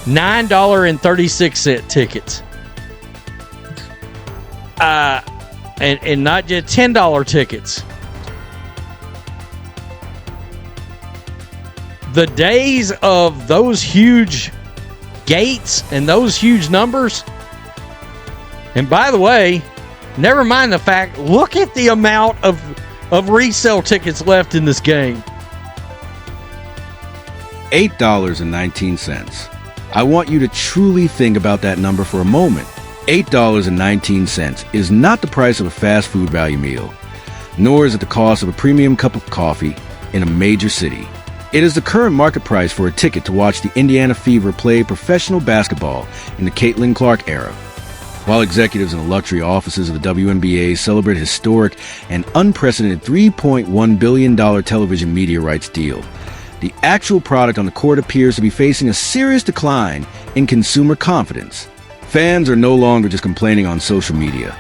$9.36 tickets. And not just $10 tickets. The days of those huge gates and those huge numbers. And by the way, never mind the fact, look at the amount of resale tickets left in this game. $8.19. I want you to truly think about that number for a moment. $8.19 is not the price of a fast food value meal, nor is it the cost of a premium cup of coffee in a major city. It is the current market price for a ticket to watch the Indiana Fever play professional basketball in the CaitlinClark era. While executives in the luxury offices of the WNBA celebrate a historic and unprecedented $3.1 billion television media rights deal, the actual product on the court appears to be facing a serious decline in consumer confidence. Fans are no longer just complaining on social media.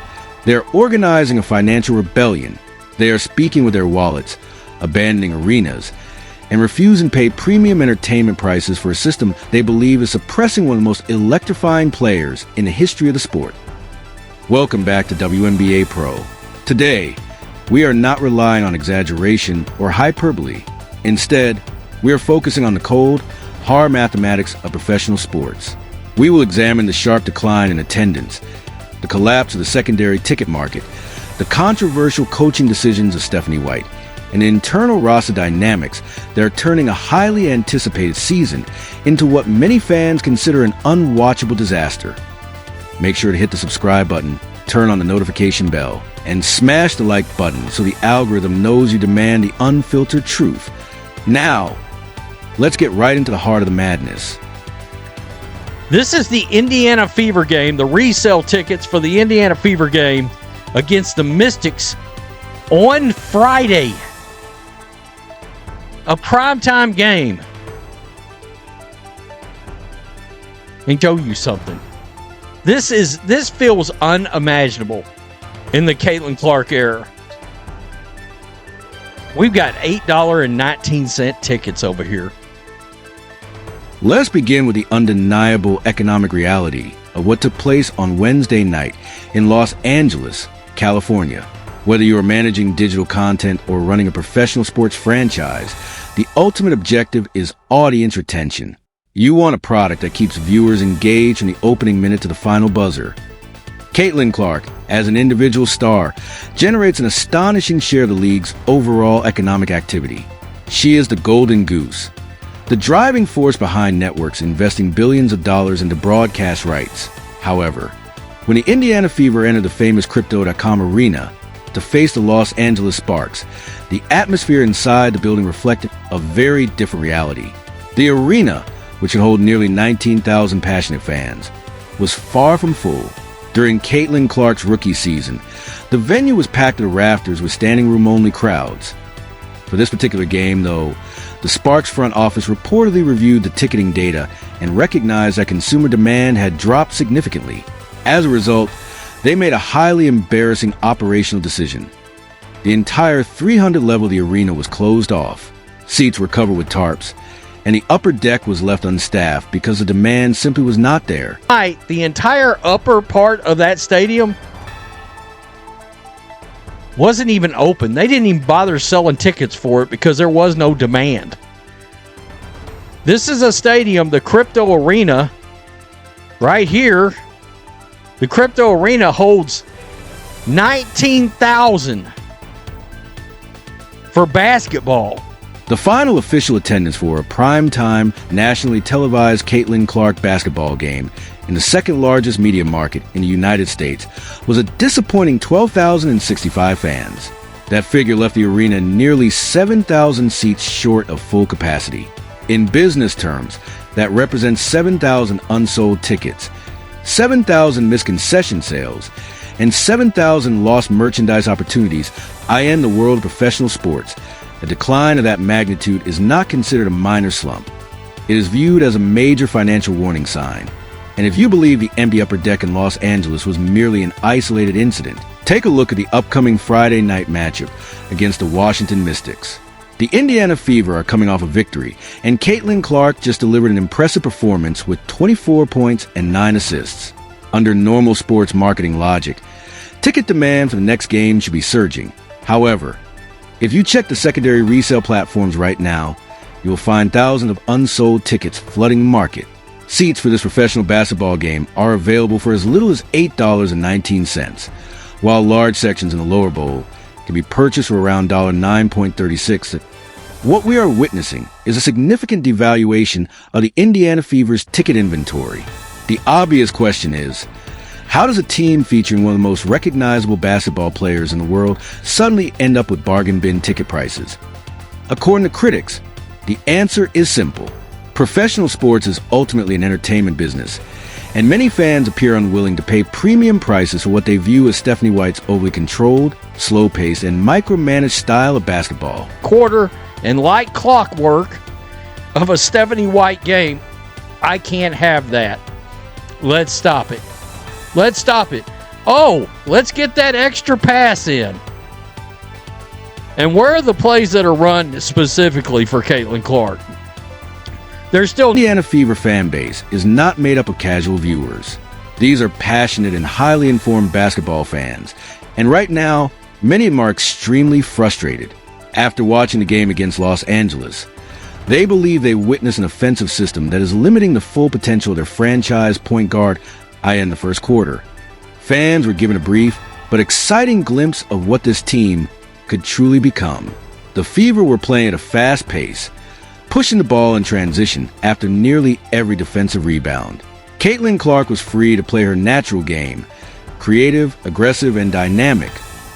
They are organizing a financial rebellion. They are speaking with their wallets, abandoning arenas, and refusing to pay premium entertainment prices for a system they believe is suppressing one of the most electrifying players in the history of the sport. Welcome back to WNBA Pro. Today, we are not relying on exaggeration or hyperbole. Instead, we are focusing on the cold, hard mathematics of professional sports. We will examine the sharp decline in attendance, the collapse of the secondary ticket market, the controversial coaching decisions of Stephanie White, and the internal roster dynamics that are turning a highly anticipated season into what many fans consider an unwatchable disaster. Make sure to hit the subscribe button, turn on the notification bell, and smash the like button so the algorithm knows you demand the unfiltered truth. Now, let's get right into the heart of the madness. This is the Indiana Fever game, the resale tickets for the Indiana Fever game against the Mystics on Friday. A primetime game. And show you something. This feels unimaginable in the CaitlinClark era. We've got $8.19 tickets over here. Let's begin with the undeniable economic reality of what took place on Wednesday night in Los Angeles, California. Whether you are managing digital content or running a professional sports franchise, the ultimate objective is audience retention. You want a product that keeps viewers engaged from the opening minute to the final buzzer. CaitlinClark, as an individual star, generates an astonishing share of the league's overall economic activity. She is the golden goose, the driving force behind networks investing billions of dollars into broadcast rights. However, when the Indiana Fever entered the famous Crypto.com arena to face the Los Angeles Sparks, the atmosphere inside the building reflected a very different reality. The arena, which would hold nearly 19,000 passionate fans, was far from full. During CaitlinClark's rookie season, the venue was packed to the rafters with standing room-only crowds. For this particular game, though, the Sparks front office reportedly reviewed the ticketing data and recognized that consumer demand had dropped significantly. As a result, they made a highly embarrassing operational decision. The entire 300 level of the arena was closed off. Seats were covered with tarps, and the upper deck was left unstaffed because the demand simply was not there. The entire upper part of that stadium wasn't even open. They didn't even bother selling tickets for it because there was no demand. This is a stadium, the Crypto Arena, right here. The Crypto Arena holds 19,000 for basketball. The final official attendance for a prime-time, nationally televised CaitlinClark basketball game in the second largest media market in the United States was a disappointing 12,065 fans. That figure left the arena nearly 7,000 seats short of full capacity. In business terms, that represents 7,000 unsold tickets, 7,000 missed concession sales, and 7,000 lost merchandise opportunities. I end the world of professional sports. A decline of that magnitude is not considered a minor slump. It is viewed as a major financial warning sign. And if you believe the empty upper deck in Los Angeles was merely an isolated incident, take a look at the upcoming Friday night matchup against the Washington Mystics. The Indiana Fever are coming off a victory, and CaitlinClark just delivered an impressive performance with 24 points and 9 assists. Under normal sports marketing logic, ticket demand for the next game should be surging. However, if you check the secondary resale platforms right now, you will find thousands of unsold tickets flooding the market. Seats for this professional basketball game are available for as little as $8.19, while large sections in the lower bowl can be purchased for around $9.36. What we are witnessing is a significant devaluation of the Indiana Fever's ticket inventory. The obvious question is, how does a team featuring one of the most recognizable basketball players in the world suddenly end up with bargain bin ticket prices? According to critics, the answer is simple. Professional sports is ultimately an entertainment business, and many fans appear unwilling to pay premium prices for what they view as Stephanie White's overly controlled, slow-paced, and micromanaged style of basketball. Quarter and like clockwork of a Stephanie White game, I can't have that. Let's stop it. Let's stop it. Oh, let's get that extra pass in. And where are the plays that are run specifically for CaitlinClark? There's still... The Indiana Fever fan base is not made up of casual viewers. These are passionate and highly informed basketball fans. And right now, many of them are extremely frustrated. After watching the game against Los Angeles, they believe they witnessed an offensive system that is limiting the full potential of their franchise point guard, in the first quarter. Fans were given a brief but exciting glimpse of what this team could truly become. The Fever were playing at a fast pace, pushing the ball in transition after nearly every defensive rebound. CaitlinClark was free to play her natural game, creative, aggressive, and dynamic.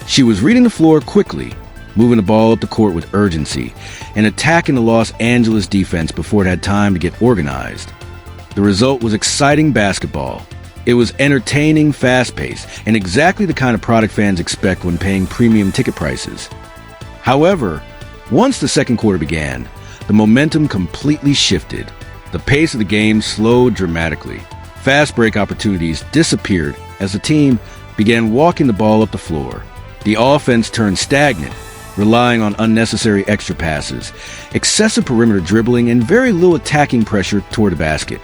She was reading the floor quickly, moving the ball up the court with urgency, and attacking the Los Angeles defense before it had time to get organized. The result was exciting basketball. It was entertaining, fast-paced, and exactly the kind of product fans expect when paying premium ticket prices. However, once the second quarter began, the momentum completely shifted. The pace of the game slowed dramatically. Fast break opportunities disappeared as the team began walking the ball up the floor. The offense turned stagnant, relying on unnecessary extra passes, excessive perimeter dribbling, and very little attacking pressure toward the basket.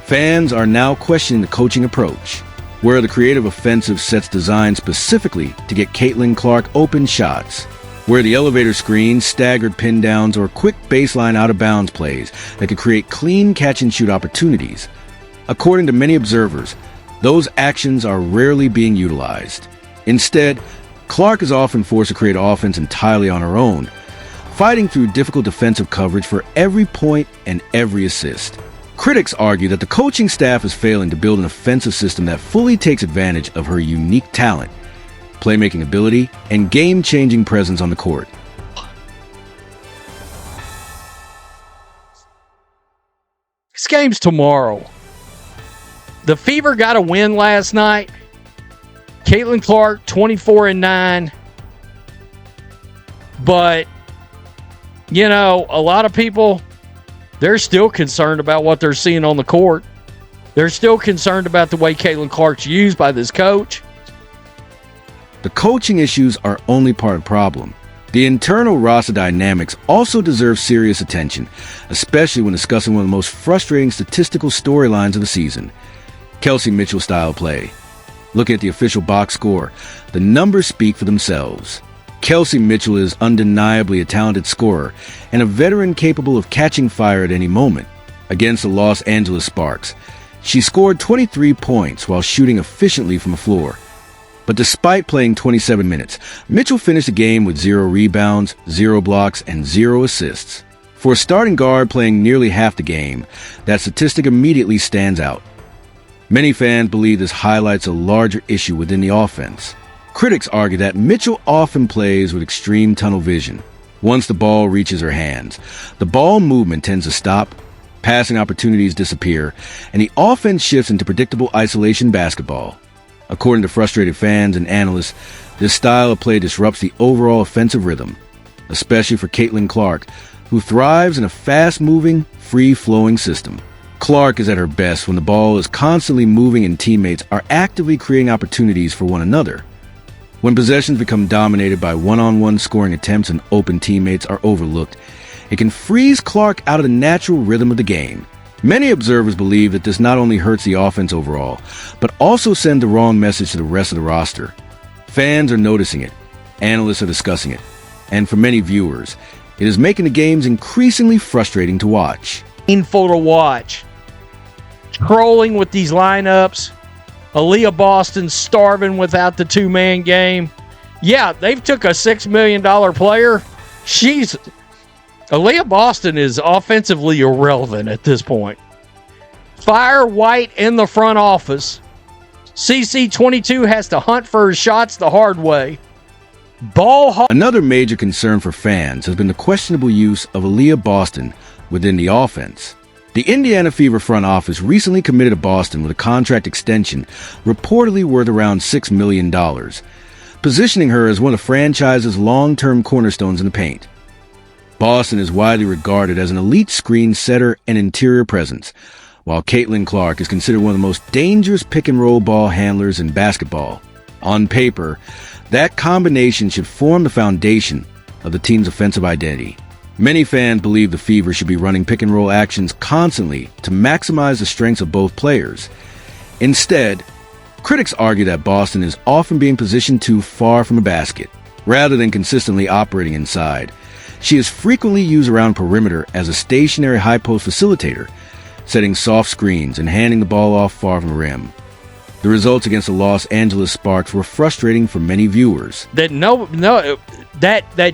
Fans are now questioning the coaching approach, where the creative offensive sets designed specifically to get CaitlinClark open shots, where the elevator screens, staggered pin downs, or quick baseline out-of-bounds plays that could create clean catch-and-shoot opportunities. According to many observers, those actions are rarely being utilized. Instead, Clark is often forced to create offense entirely on her own, fighting through difficult defensive coverage for every point and every assist. Critics argue that the coaching staff is failing to build an offensive system that fully takes advantage of her unique talent, playmaking ability, and game-changing presence on the court. This game's tomorrow. The Fever got a win last night. CaitlinClark, 24-9. But, you know, a lot of people, they're still concerned about what they're seeing on the court. They're still concerned about the way CaitlinClark's used by this coach. The coaching issues are only part of the problem. The internal roster dynamics also deserve serious attention, especially when discussing one of the most frustrating statistical storylines of the season, Kelsey Mitchell's style play. Looking at the official box score, the numbers speak for themselves. Kelsey Mitchell is undeniably a talented scorer and a veteran capable of catching fire at any moment. Against the Los Angeles Sparks, she scored 23 points while shooting efficiently from the floor. But despite playing 27 minutes, Mitchell finished the game with 0 rebounds, 0 blocks, and 0 assists. For a starting guard playing nearly half the game, that statistic immediately stands out. Many fans believe this highlights a larger issue within the offense. Critics argue that Mitchell often plays with extreme tunnel vision. Once the ball reaches her hands, the ball movement tends to stop, passing opportunities disappear, and the offense shifts into predictable isolation basketball. According to frustrated fans and analysts, this style of play disrupts the overall offensive rhythm, especially for CaitlinClark, who thrives in a fast-moving, free-flowing system. Clark is at her best when the ball is constantly moving and teammates are actively creating opportunities for one another. When possessions become dominated by one-on-one scoring attempts and open teammates are overlooked, it can freeze Clark out of the natural rhythm of the game. Many observers believe that this not only hurts the offense overall, but also sends the wrong message to the rest of the roster. Fans are noticing it, analysts are discussing it, and for many viewers, it is making the games increasingly frustrating to watch. Painful to watch. Trolling with these lineups. Aaliyah Boston starving without the two-man game. Yeah, they've took a $6 million player. Aaliyah Boston is offensively irrelevant at this point. Fire White in the front office. CC22 has to hunt for his shots the hard way. Another major concern for fans has been the questionable use of Aaliyah Boston within the offense. The Indiana Fever front office recently committed to Boston with a contract extension reportedly worth around $6 million, positioning her as one of the franchise's long-term cornerstones in the paint. Boston is widely regarded as an elite screen setter and interior presence, while CaitlinClark is considered one of the most dangerous pick-and-roll ball handlers in basketball. On paper, that combination should form the foundation of the team's offensive identity. Many fans believe the Fever should be running pick-and-roll actions constantly to maximize the strengths of both players. Instead, critics argue that Boston is often being positioned too far from the basket, rather than consistently operating inside. She is frequently used around perimeter as a stationary high-post facilitator, setting soft screens and handing the ball off far from the rim. The results against the Los Angeles Sparks were frustrating for many viewers. That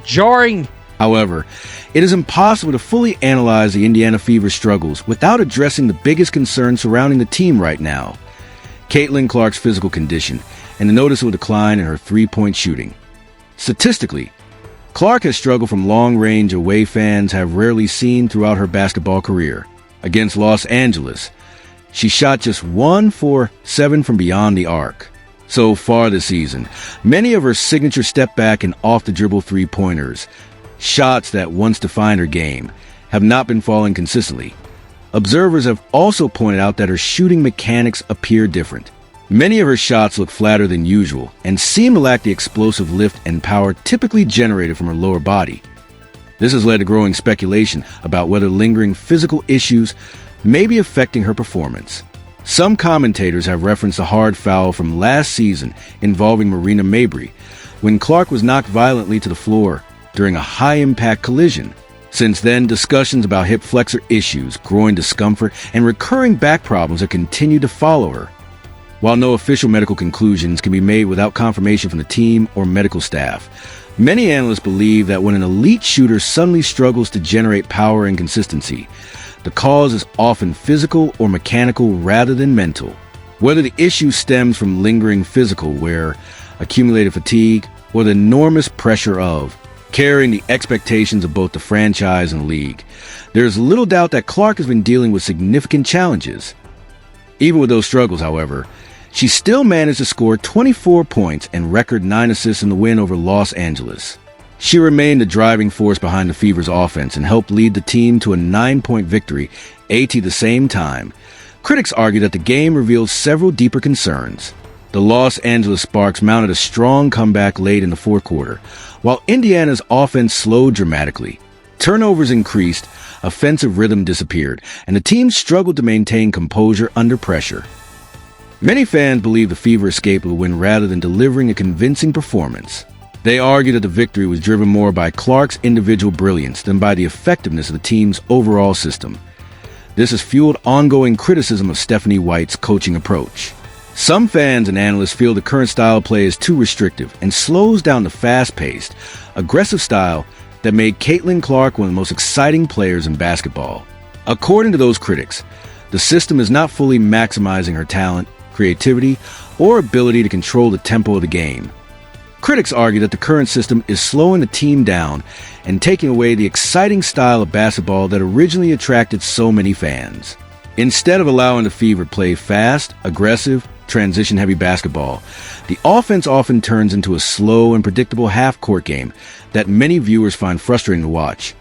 jarring. However, it is impossible to fully analyze the Indiana Fever's struggles without addressing the biggest concerns surrounding the team right now: CaitlinClark's physical condition and the noticeable decline in her three-point shooting. Statistically, Clark has struggled from long-range away fans have rarely seen throughout her basketball career. Against Los Angeles, she shot just 1 for 7 from beyond the arc. So far this season, many of her signature step-back and off-the-dribble three-pointers, shots that once defined her game, have not been falling consistently. Observers have also pointed out that her shooting mechanics appear different. Many of her shots look flatter than usual and seem to lack the explosive lift and power typically generated from her lower body. This has led to growing speculation about whether lingering physical issues may be affecting her performance. Some commentators have referenced a hard foul from last season involving Marina Mabrey, when Clark was knocked violently to the floor during a high-impact collision. Since then, discussions about hip flexor issues, groin discomfort, and recurring back problems have continued to follow her. While no official medical conclusions can be made without confirmation from the team or medical staff, many analysts believe that when an elite shooter suddenly struggles to generate power and consistency, the cause is often physical or mechanical rather than mental. Whether the issue stems from lingering physical wear, accumulated fatigue, or the enormous pressure of carrying the expectations of both the franchise and the league, there is little doubt that Clark has been dealing with significant challenges. Even with those struggles, however, she still managed to score 24 points and record 9 assists in the win over Los Angeles. She remained the driving force behind the Fever's offense and helped lead the team to a 9-point victory at the same time. Critics argue that the game reveals several deeper concerns. The Los Angeles Sparks mounted a strong comeback late in the fourth quarter, while Indiana's offense slowed dramatically. Turnovers increased, offensive rhythm disappeared, and the team struggled to maintain composure under pressure. Many fans believe the Fever escaped with a win rather than delivering a convincing performance. They argue that the victory was driven more by Clark's individual brilliance than by the effectiveness of the team's overall system. This has fueled ongoing criticism of Stephanie White's coaching approach. Some fans and analysts feel the current style of play is too restrictive and slows down the fast-paced, aggressive style that made CaitlinClark one of the most exciting players in basketball. According to those critics, the system is not fully maximizing her talent, creativity, or ability to control the tempo of the game. Critics argue that the current system is slowing the team down and taking away the exciting style of basketball that originally attracted so many fans. Instead of allowing the Fever to play fast, aggressive, transition-heavy basketball, the offense often turns into a slow and predictable half-court game that many viewers find frustrating to watch.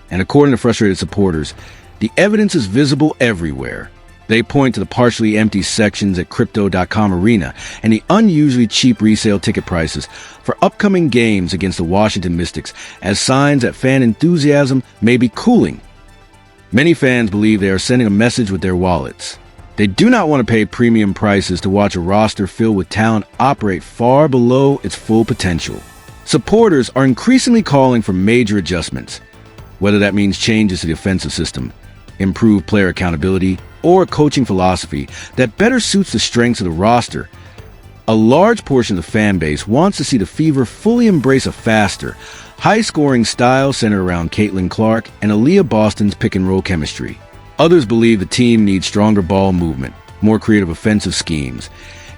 And according to frustrated supporters, the evidence is visible everywhere. They point to the partially empty sections at Crypto.com Arena and the unusually cheap resale ticket prices for upcoming games against the Washington Mystics as signs that fan enthusiasm may be cooling. Many fans believe they are sending a message with their wallets. They do not want to pay premium prices to watch a roster filled with talent operate far below its full potential. Supporters are increasingly calling for major adjustments, whether that means changes to the offensive system, improved player accountability, or a coaching philosophy that better suits the strengths of the roster. A large portion of the fan base wants to see the Fever fully embrace a faster, high-scoring style centered around CaitlinClark and Aaliyah Boston's pick-and-roll chemistry. Others believe the team needs stronger ball movement, more creative offensive schemes,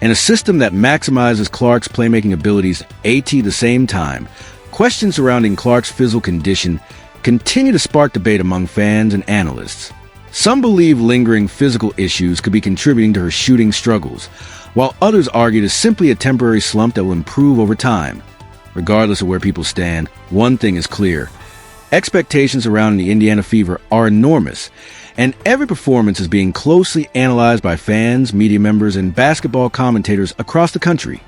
and a system that maximizes Clark's playmaking abilities at the same time. Questions surrounding Clark's physical condition continue to spark debate among fans and analysts. Some believe lingering physical issues could be contributing to her shooting struggles, while others argue it is simply a temporary slump that will improve over time. Regardless of where people stand, one thing is clear. Expectations around the Indiana Fever are enormous, and every performance is being closely analyzed by fans, media members, and basketball commentators across the country.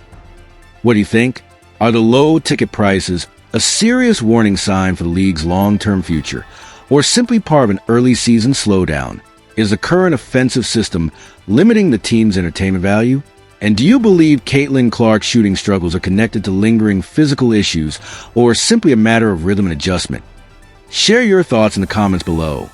What do you think? Are the low ticket prices a serious warning sign for the league's long-term future, or simply part of an early season slowdown? Is the current offensive system limiting the team's entertainment value? And do you believe CaitlinClark's shooting struggles are connected to lingering physical issues or simply a matter of rhythm and adjustment? Share your thoughts in the comments below.